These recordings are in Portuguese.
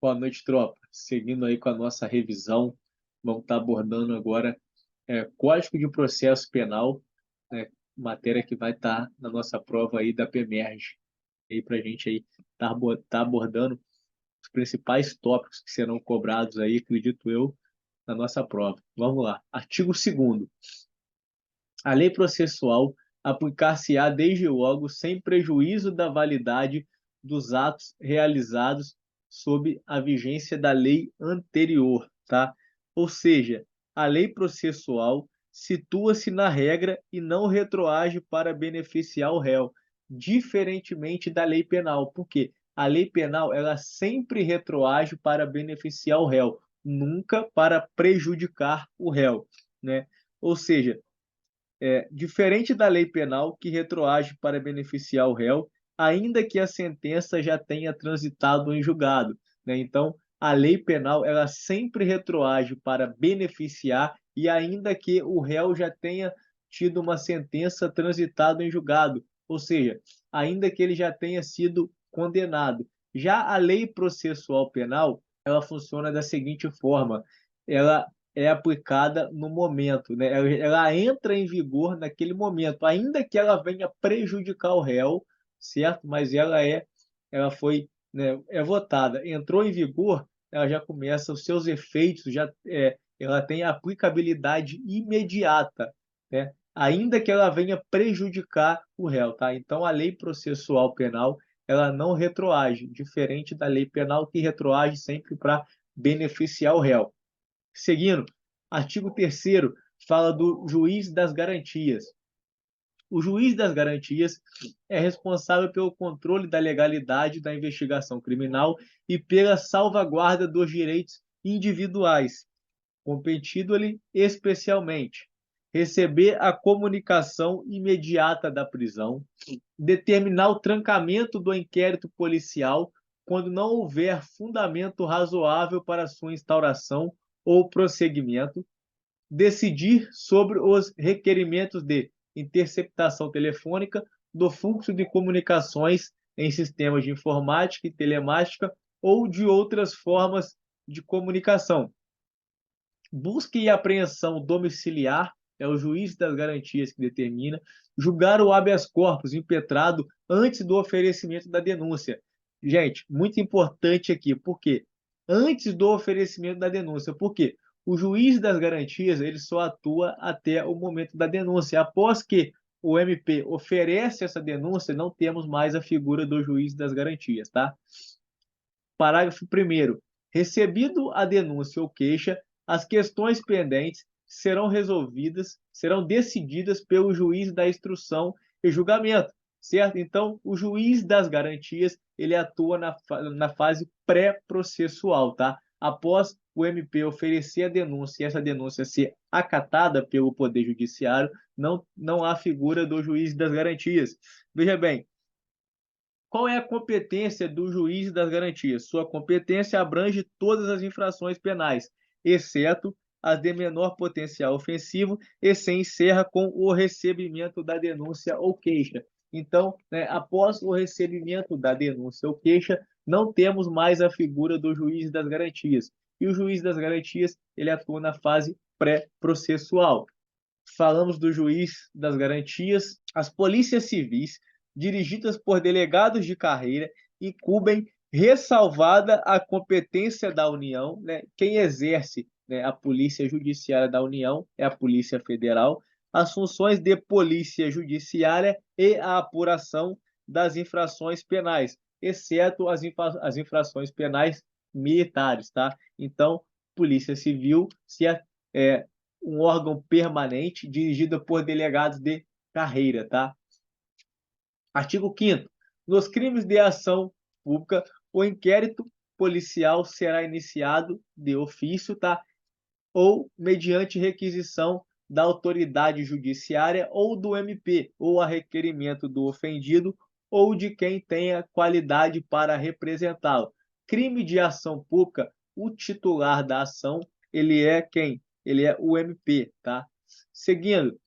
Boa noite, tropa. Seguindo aí com a nossa revisão, vamos estar abordando agora Código de Processo Penal, né, matéria que vai estar na nossa prova aí da PEMERGE, aí para a gente aí tá abordando os principais tópicos que serão cobrados aí, acredito eu, na nossa prova. Vamos lá. Artigo 2º. A lei processual aplicar-se-á desde logo sem prejuízo da validade dos atos realizados sob a vigência da lei anterior, tá? Ou seja, a lei processual situa-se na regra e não retroage para beneficiar o réu, diferentemente da lei penal. Por quê? A lei penal, ela sempre retroage para beneficiar o réu, nunca para prejudicar o réu, né? Ou seja, diferente da lei penal, que retroage para beneficiar o réu, ainda que a sentença já tenha transitado em julgado, né? Então, a lei penal ela sempre retroage para beneficiar e ainda que o réu já tenha tido uma sentença transitada em julgado, ou seja, ainda que ele já tenha sido condenado. Já a lei processual penal, ela funciona da seguinte forma: ela é aplicada no momento, né? Ela entra em vigor naquele momento, ainda que ela venha prejudicar o réu, certo? Mas ela foi, né, votada, entrou em vigor, ela já começa os seus efeitos, ela tem aplicabilidade imediata, né? Ainda que ela venha prejudicar o réu, tá? Então a lei processual penal ela não retroage, diferente da lei penal que retroage sempre para beneficiar o réu. Seguindo, artigo 3º fala do juiz das garantias. O juiz das garantias é responsável pelo controle da legalidade da investigação criminal e pela salvaguarda dos direitos individuais, competindo-lhe especialmente receber a comunicação imediata da prisão, determinar o trancamento do inquérito policial quando não houver fundamento razoável para sua instauração ou prosseguimento, decidir sobre os requerimentos de interceptação telefônica do fluxo de comunicações em sistemas de informática e telemática ou de outras formas de comunicação. Busca e apreensão domiciliar é o juiz das garantias que determina, julgar o habeas corpus impetrado antes do oferecimento da denúncia. Gente, muito importante aqui, por quê? Antes do oferecimento da denúncia, por quê? O juiz das garantias ele só atua até o momento da denúncia. Após que o MP oferece essa denúncia, não temos mais a figura do juiz das garantias, tá? Parágrafo 1º. Recebido a denúncia ou queixa, as questões pendentes serão decididas pelo juiz da instrução e julgamento, certo? Então, o juiz das garantias, ele atua na fase pré-processual, tá? Após o MP oferecer a denúncia e essa denúncia ser acatada pelo Poder Judiciário, não há figura do juiz das garantias. Veja bem, qual é a competência do juiz das garantias? Sua competência abrange todas as infrações penais, exceto as de menor potencial ofensivo, e se encerra com o recebimento da denúncia ou queixa. Então, né, após o recebimento da denúncia ou queixa, não temos mais a figura do juiz das garantias. E o juiz das garantias, ele atua na fase pré-processual. Falamos do juiz das garantias, as polícias civis, dirigidas por delegados de carreira, incumbem ressalvada a competência da União, né? Quem exerce, né, a Polícia Judiciária da União é a Polícia Federal, as funções de Polícia Judiciária e a apuração das infrações penais, exceto as infrações penais militares, tá? Então, Polícia Civil se é, um órgão permanente dirigido por delegados de carreira, tá? Artigo 5º. Nos crimes de ação pública, o inquérito policial será iniciado de ofício, tá? Ou mediante requisição da autoridade judiciária ou do MP, ou a requerimento do ofendido ou de quem tenha qualidade para representá-lo. Crime de ação pública, o titular da ação, ele é quem? Ele é o MP, tá? Seguindo,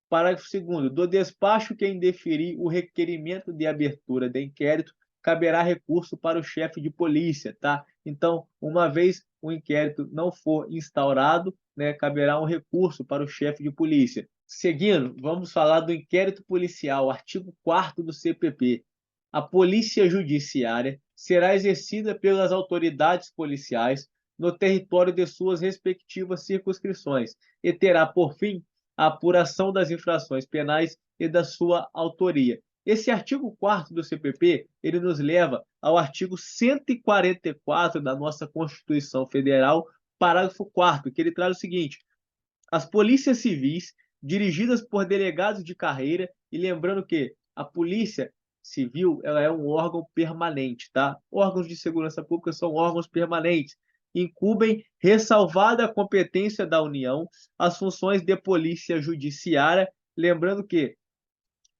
parágrafo 2º. Do despacho que indeferir o requerimento de abertura de inquérito, caberá recurso para o chefe de polícia, tá? Então, uma vez o inquérito não for instaurado, né, caberá um recurso para o chefe de polícia. Seguindo, vamos falar do inquérito policial, artigo 4º do CPP. A polícia judiciária será exercida pelas autoridades policiais no território de suas respectivas circunscrições e terá por fim a apuração das infrações penais e da sua autoria. Esse artigo 4º do CPP, ele nos leva ao artigo 144 da nossa Constituição Federal, parágrafo 4º, que ele traz o seguinte: as polícias civis, dirigidas por delegados de carreira, e lembrando que a polícia civil, ela é um órgão permanente, tá? Órgãos de segurança pública são órgãos permanentes, incumbem, ressalvada a competência da União, as funções de polícia judiciária, lembrando que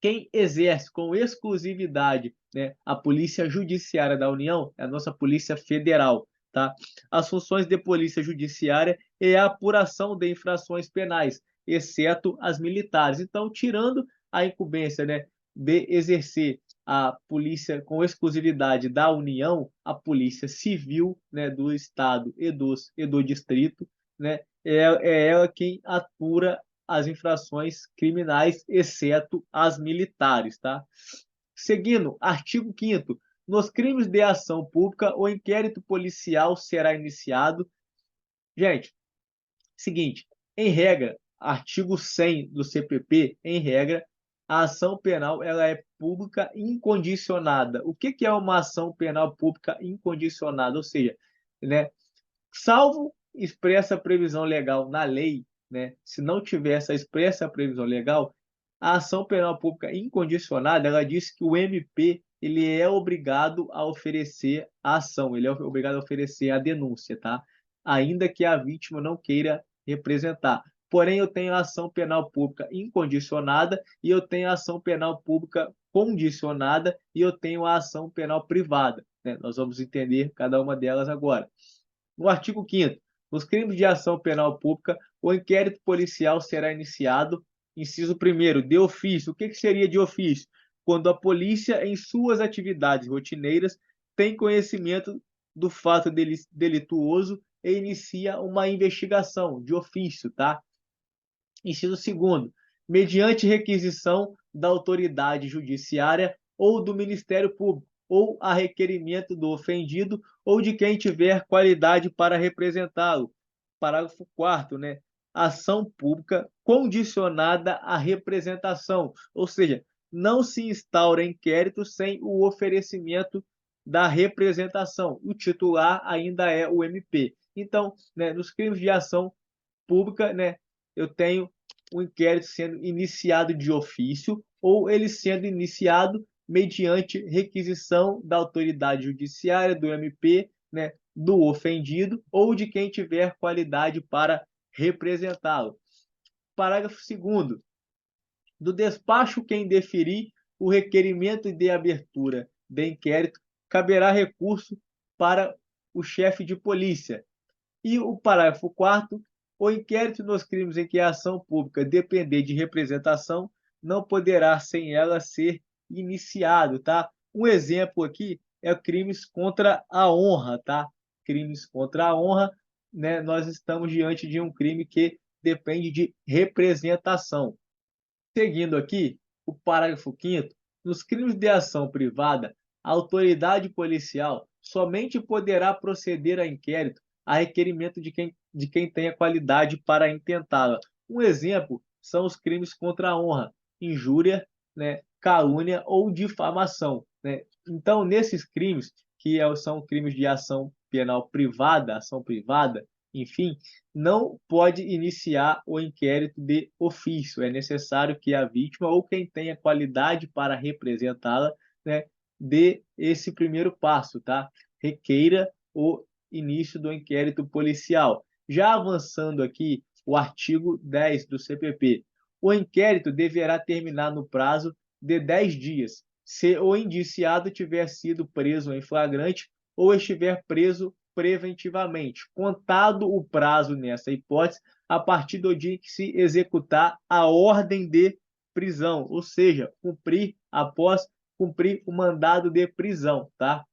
quem exerce com exclusividade, né, a polícia judiciária da União é a nossa Polícia Federal, tá? As funções de polícia judiciária é a apuração de infrações penais, exceto as militares. Então, tirando a incumbência, né, de exercer a polícia com exclusividade da União, a polícia civil, né, do estado e do distrito, né, é ela quem apura as infrações criminais, exceto as militares, tá? Seguindo, artigo 5º, nos crimes de ação pública, o inquérito policial será iniciado. Gente, seguinte, em regra, artigo 100 do CPP, em regra, a ação penal ela é pública incondicionada. O que é uma ação penal pública incondicionada? Ou seja, né, salvo expressa previsão legal na lei, né, se não tiver essa expressa previsão legal, a ação penal pública incondicionada, ela diz que o MP ele é obrigado a oferecer a ação, ele é obrigado a oferecer a denúncia, tá? Ainda que a vítima não queira representar. Porém, eu tenho a ação penal pública incondicionada e eu tenho a ação penal pública condicionada e eu tenho a ação penal privada, né? Nós vamos entender cada uma delas agora. No artigo 5º, nos crimes de ação penal pública, o inquérito policial será iniciado, inciso 1º, de ofício. O que seria de ofício? Quando a polícia, em suas atividades rotineiras, tem conhecimento do fato delituoso e inicia uma investigação de ofício, tá? Inciso 2º, mediante requisição da autoridade judiciária ou do Ministério Público, ou a requerimento do ofendido ou de quem tiver qualidade para representá-lo. Parágrafo 4º, né? Ação pública condicionada à representação, ou seja, não se instaura inquérito sem o oferecimento da representação. O titular ainda é o MP. Então, né, nos crimes de ação pública, né, eu tenho um inquérito sendo iniciado de ofício ou ele sendo iniciado mediante requisição da autoridade judiciária, do MP, né, do ofendido ou de quem tiver qualidade para representá-lo. Parágrafo 2º. Do despacho quem deferir o requerimento de abertura de inquérito, caberá recurso para o chefe de polícia. E o parágrafo 4º, o inquérito nos crimes em que a ação pública depender de representação não poderá sem ela ser iniciado, tá? Um exemplo aqui é crimes contra a honra, tá? Crimes contra a honra, né? Nós estamos diante de um crime que depende de representação. Seguindo aqui, o parágrafo 5º, nos crimes de ação privada, a autoridade policial somente poderá proceder a inquérito a requerimento de quem tenha qualidade para intentá-la. Um exemplo são os crimes contra a honra, injúria, né, calúnia ou difamação, né? Então, nesses crimes, são crimes de ação penal privada, ação privada, enfim, não pode iniciar o inquérito de ofício. É necessário que a vítima ou quem tenha qualidade para representá-la, né, dê esse primeiro passo, tá? Requeira o início do inquérito policial. Já avançando aqui, o artigo 10 do CPP. O inquérito deverá terminar no prazo de 10 dias, se o indiciado tiver sido preso em flagrante ou estiver preso preventivamente, contado o prazo nessa hipótese, a partir do dia em que se executar a ordem de prisão, ou seja, após cumprir o mandado de prisão, tá?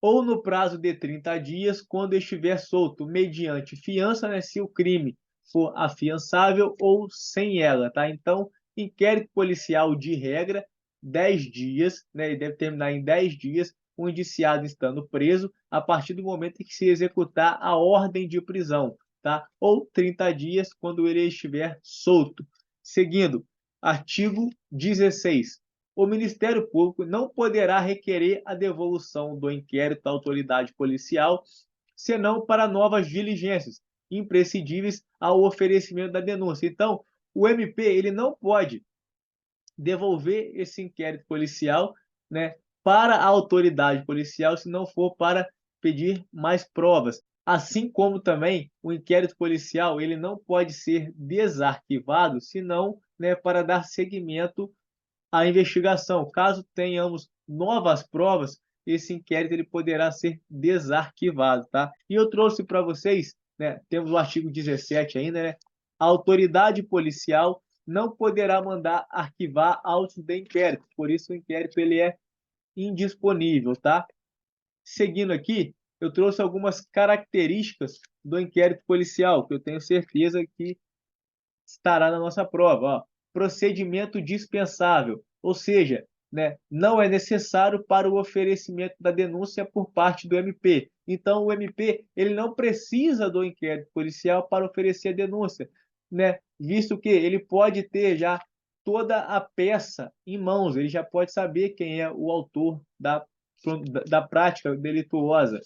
ou no prazo de 30 dias, quando estiver solto, mediante fiança, né, se o crime for afiançável ou sem ela, tá? Então, inquérito policial de regra, 10 dias, né, ele deve terminar em 10 dias, o indiciado estando preso, a partir do momento em que se executar a ordem de prisão, tá? Ou 30 dias, quando ele estiver solto. Seguindo, artigo 16. O Ministério Público não poderá requerer a devolução do inquérito à autoridade policial, senão para novas diligências, imprescindíveis ao oferecimento da denúncia. Então, o MP ele não pode devolver esse inquérito policial, né, para a autoridade policial, se não for para pedir mais provas. Assim como também o inquérito policial ele não pode ser desarquivado, senão, né, para dar seguimento à investigação. Caso tenhamos novas provas, esse inquérito ele poderá ser desarquivado, tá? E eu trouxe para vocês, né, temos o artigo 17 ainda, né? A autoridade policial não poderá mandar arquivar autos de inquérito, por isso o inquérito ele é indisponível, tá? Seguindo aqui, eu trouxe algumas características do inquérito policial, que eu tenho certeza que estará na nossa prova. Ó. Procedimento dispensável, ou seja, né, não é necessário para o oferecimento da denúncia por parte do MP. Então, o MP ele não precisa do inquérito policial para oferecer a denúncia, né, visto que ele pode ter já toda a peça em mãos, ele já pode saber quem é o autor da prática delituosa.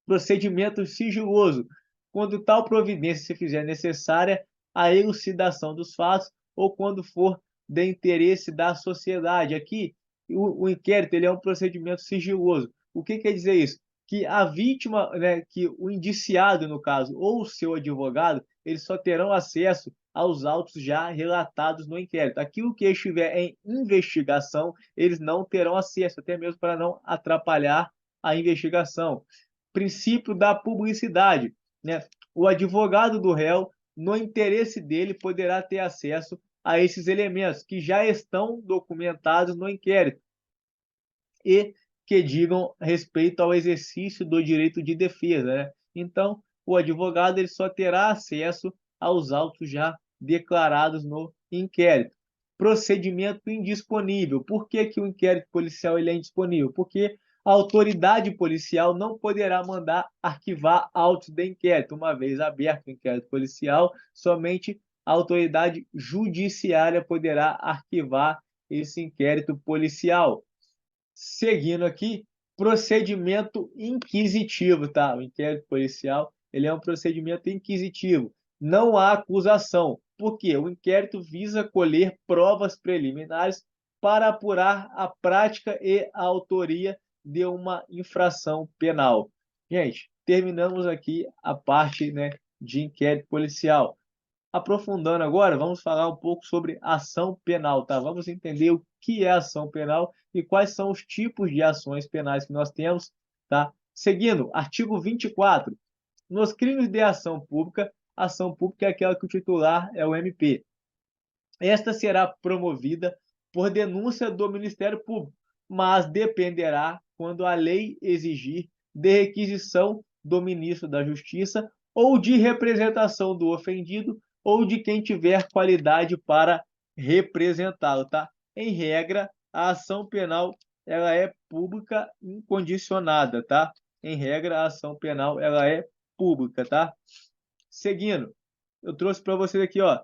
Procedimento sigiloso, quando tal providência se fizer necessária a elucidação dos fatos ou quando for de interesse da sociedade. Aqui, o inquérito ele é um procedimento sigiloso. O que quer dizer isso? Que a vítima, né, que o indiciado, no caso, ou o seu advogado, eles só terão acesso aos autos já relatados no inquérito. Aquilo que estiver em investigação, eles não terão acesso, até mesmo para não atrapalhar a investigação. Princípio da publicidade, né? O advogado do réu, no interesse dele, poderá ter acesso a esses elementos que já estão documentados no inquérito e que digam respeito ao exercício do direito de defesa, né? Então, o advogado ele só terá acesso aos autos já declarados no inquérito. Procedimento indisponível. Por que que o inquérito policial ele é indisponível? Porque a autoridade policial não poderá mandar arquivar autos de inquérito. Uma vez aberto o inquérito policial, somente a autoridade judiciária poderá arquivar esse inquérito policial. Seguindo aqui, procedimento inquisitivo, tá? O inquérito policial, ele é um procedimento inquisitivo. Não há acusação. Por quê? O inquérito visa colher provas preliminares para apurar a prática e a autoria de uma infração penal. Gente, terminamos aqui a parte, né, de inquérito policial. Aprofundando agora, vamos falar um pouco sobre ação penal, tá? Vamos entender o que é ação penal e quais são os tipos de ações penais que nós temos, tá? Seguindo, artigo 24. Nos crimes de ação pública é aquela que o titular é o MP. Esta será promovida por denúncia do Ministério Público, mas dependerá, quando a lei exigir, de requisição do ministro da Justiça ou de representação do ofendido ou de quem tiver qualidade para representá-lo, tá? Em regra, a ação penal ela é pública incondicionada, tá? Em regra, a ação penal ela é pública, tá? Seguindo, eu trouxe para vocês aqui, ó,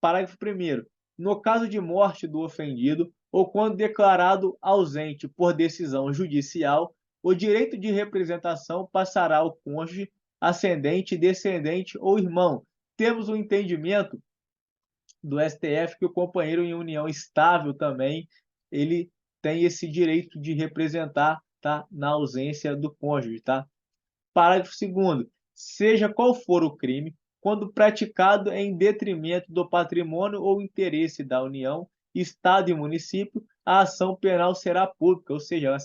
parágrafo 1º. No caso de morte do ofendido ou quando declarado ausente por decisão judicial, o direito de representação passará ao cônjuge, ascendente, descendente ou irmão. Temos um entendimento do STF que o companheiro em união estável também ele tem esse direito de representar, tá, na ausência do cônjuge, tá? Parágrafo 2º. Seja qual for o crime, quando praticado em detrimento do patrimônio ou interesse da União, Estado e município, a ação penal será pública, ou seja,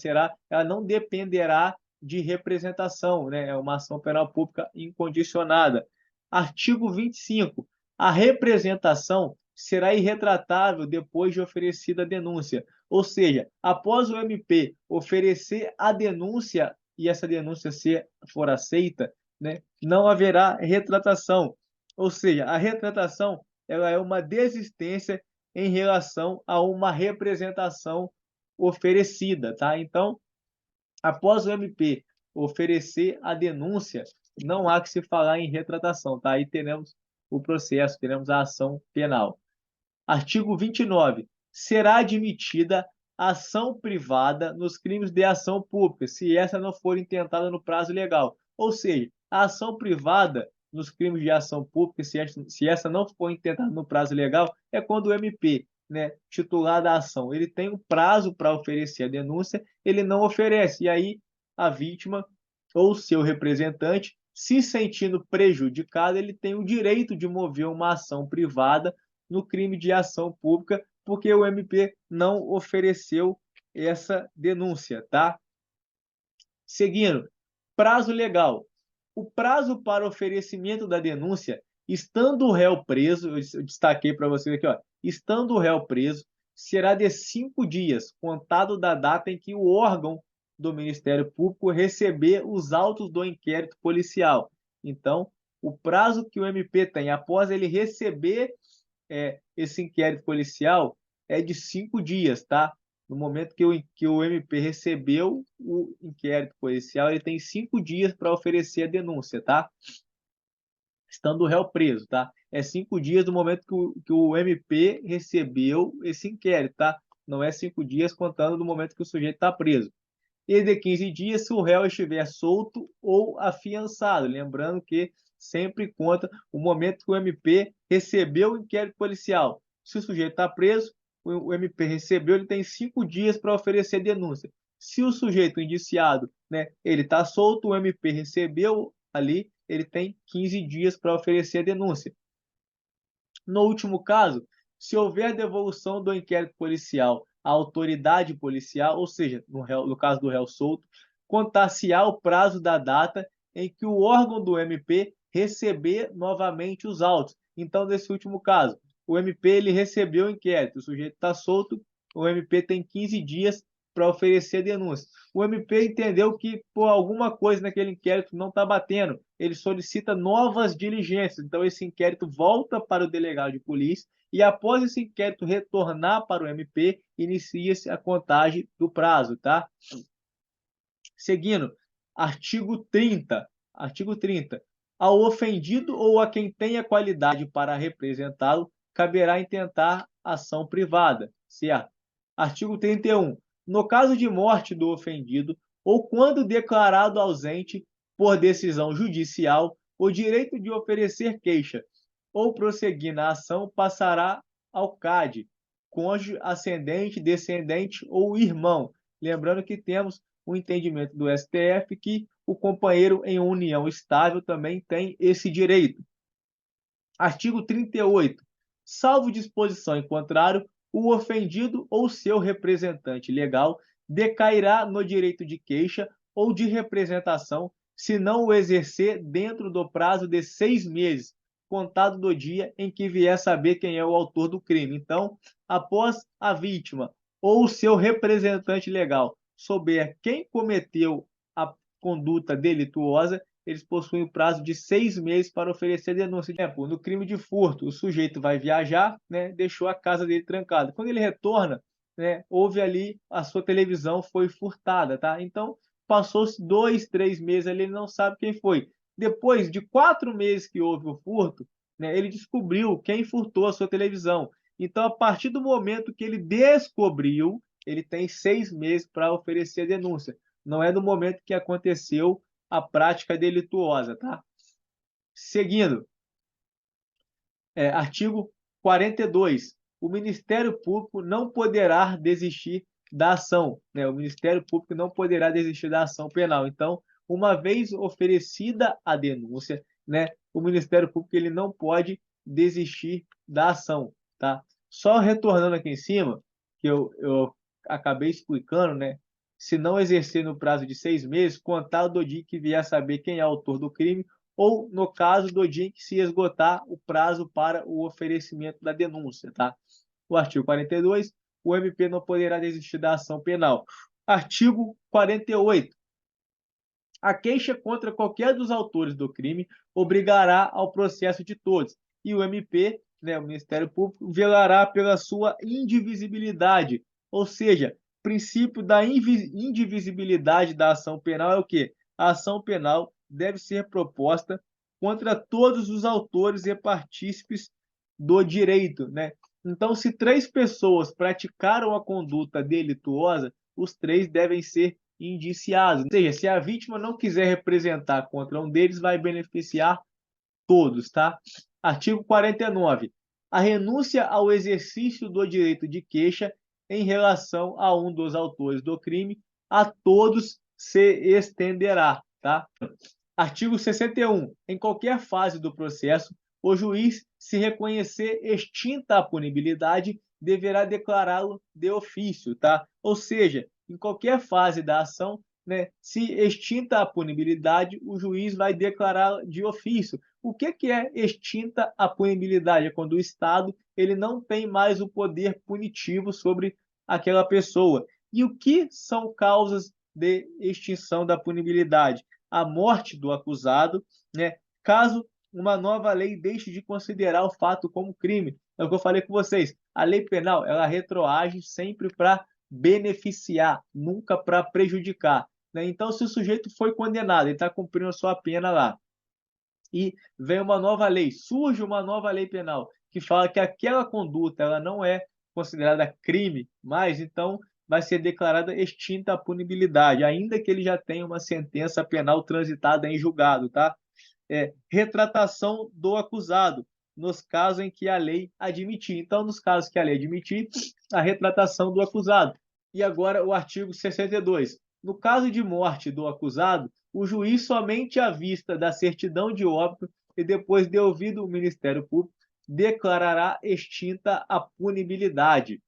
ela não dependerá de representação, né? É uma ação penal pública incondicionada. Artigo 25. A representação será irretratável depois de oferecida a denúncia. Ou seja, após o MP oferecer a denúncia e essa denúncia for aceita, né, não haverá retratação. Ou seja, a retratação ela é uma desistência em relação a uma representação oferecida, tá? Então, após o MP oferecer a denúncia, não há que se falar em retratação, tá? Aí teremos o processo, teremos a ação penal. Artigo 29. Será admitida ação privada nos crimes de ação pública, se essa não for intentada no prazo legal. Ou seja, a ação privada nos crimes de ação pública, se essa não for intentada no prazo legal, é quando o MP, né, titular da ação, ele tem um prazo para oferecer a denúncia, ele não oferece, e aí a vítima ou seu representante, se sentindo prejudicado, ele tem o direito de mover uma ação privada no crime de ação pública, porque o MP não ofereceu essa denúncia, tá? Seguindo, prazo legal. O prazo para oferecimento da denúncia, estando o réu preso, eu destaquei para vocês aqui, ó, estando o réu preso, será de 5 dias, contado da data em que o órgão do Ministério Público receber os autos do inquérito policial. Então, o prazo que o MP tem após ele receber esse inquérito policial é de 5 dias, tá? No momento que o MP recebeu o inquérito policial, ele tem 5 dias para oferecer a denúncia, tá? Estando o réu preso, tá? É 5 dias do momento que o MP recebeu esse inquérito, tá? Não é 5 dias contando do momento que o sujeito está preso. E de 15 dias se o réu estiver solto ou afiançado. Lembrando que sempre conta o momento que o MP recebeu o inquérito policial. Se o sujeito está preso, o MP recebeu, ele tem 5 dias para oferecer denúncia. Se o sujeito indiciado, né, ele está solto, o MP recebeu ali, ele tem 15 dias para oferecer a denúncia. No último caso, se houver devolução do inquérito policial à autoridade policial, ou seja, no caso do réu solto, contar-se-á o prazo da data em que o órgão do MP receber novamente os autos. Então, nesse último caso, o MP ele recebeu o inquérito, o sujeito está solto, o MP tem 15 dias para oferecer denúncia. O MP entendeu que por alguma coisa naquele inquérito não está batendo, ele solicita novas diligências. Então, esse inquérito volta para o delegado de polícia e, após esse inquérito retornar para o MP, inicia-se a contagem do prazo, tá? Seguindo, artigo 30. Artigo 30. Ao ofendido ou a quem tenha qualidade para representá-lo, caberá intentar ação privada, certo? Artigo 31. No caso de morte do ofendido ou quando declarado ausente por decisão judicial, o direito de oferecer queixa ou prosseguir na ação passará ao CAD, cônjuge, ascendente, descendente ou irmão. Lembrando que temos o entendimento do STF que o companheiro em união estável também tem esse direito. Artigo 38. Salvo disposição em contrário, o ofendido ou seu representante legal decairá no direito de queixa ou de representação se não o exercer dentro do prazo de 6 meses, contado do dia em que vier saber quem é o autor do crime. Então, após a vítima ou o seu representante legal souber quem cometeu a conduta delituosa, eles possuem o prazo de 6 meses para oferecer denúncia. No crime de furto, o sujeito vai viajar, né, deixou a casa dele trancada. Quando ele retorna, né, houve ali, a sua televisão foi furtada, tá? Então, passou-se 2, 3 meses ali, ele não sabe quem foi. Depois de 4 meses que houve o furto, né, ele descobriu quem furtou a sua televisão. Então, a partir do momento que ele descobriu, ele tem 6 meses para oferecer a denúncia. Não é no momento que aconteceu a prática delituosa, tá? Seguindo, artigo 42. O Ministério Público não poderá desistir da ação, né? O Ministério Público não poderá desistir da ação penal. Então, uma vez oferecida a denúncia, né, o Ministério Público ele não pode desistir da ação, tá? Só retornando aqui em cima, que eu acabei explicando, né? Se não exercer no prazo de 6 meses, contado do dia que vier a saber quem é o autor do crime, ou no caso do dia em que se esgotar o prazo para o oferecimento da denúncia, tá? O artigo 42, o MP não poderá desistir da ação penal. Artigo 48. A queixa contra qualquer dos autores do crime obrigará ao processo de todos, e o MP, né, o Ministério Público, velará pela sua indivisibilidade, ou seja, o princípio da indivisibilidade da ação penal é o quê? A ação penal deve ser proposta contra todos os autores e partícipes do direito, né? Então, se 3 pessoas praticaram a conduta delituosa, os 3 devem ser indiciados. Ou seja, se a vítima não quiser representar contra um deles, vai beneficiar todos, tá? Artigo 49. A renúncia ao exercício do direito de queixa em relação a um dos autores do crime a todos se estenderá, tá? Artigo 61. Em qualquer fase do processo, o juiz, se reconhecer extinta a punibilidade, deverá declará-lo de ofício, tá? Ou seja, em qualquer fase da ação, né, se extinta a punibilidade, o juiz vai declarar de ofício. O que é extinta a punibilidade? É quando o Estado ele não tem mais o poder punitivo sobre aquela pessoa. E o que são causas de extinção da punibilidade? A morte do acusado, né, caso uma nova lei deixe de considerar o fato como crime. É o que eu falei com vocês. A lei penal, ela retroage sempre para beneficiar, nunca para prejudicar, né? Então, se o sujeito foi condenado, ele está cumprindo a sua pena lá, e vem uma nova lei, surge uma nova lei penal que fala que aquela conduta ela não é considerada crime, mas então vai ser declarada extinta a punibilidade, ainda que ele já tenha uma sentença penal transitada em julgado, tá? Retratação do acusado, nos casos em que a lei admitir. Então, nos casos que a lei admitir, a retratação do acusado. E agora o artigo 62. No caso de morte do acusado, o juiz, somente à vista da certidão de óbito e depois de ouvido o Ministério Público, declarará extinta a punibilidade.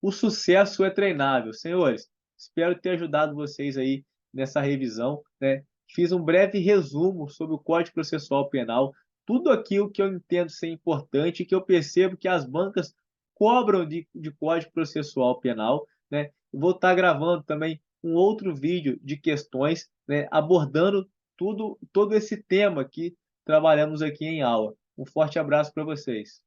O sucesso é treinável. Senhores, espero ter ajudado vocês aí nessa revisão, né? Fiz um breve resumo sobre o Código Processual Penal, tudo aquilo que eu entendo ser importante e que eu percebo que as bancas cobram de Código Processual Penal, né? Vou estar gravando também um outro vídeo de questões, né, abordando todo esse tema que trabalhamos aqui em aula. Um forte abraço para vocês.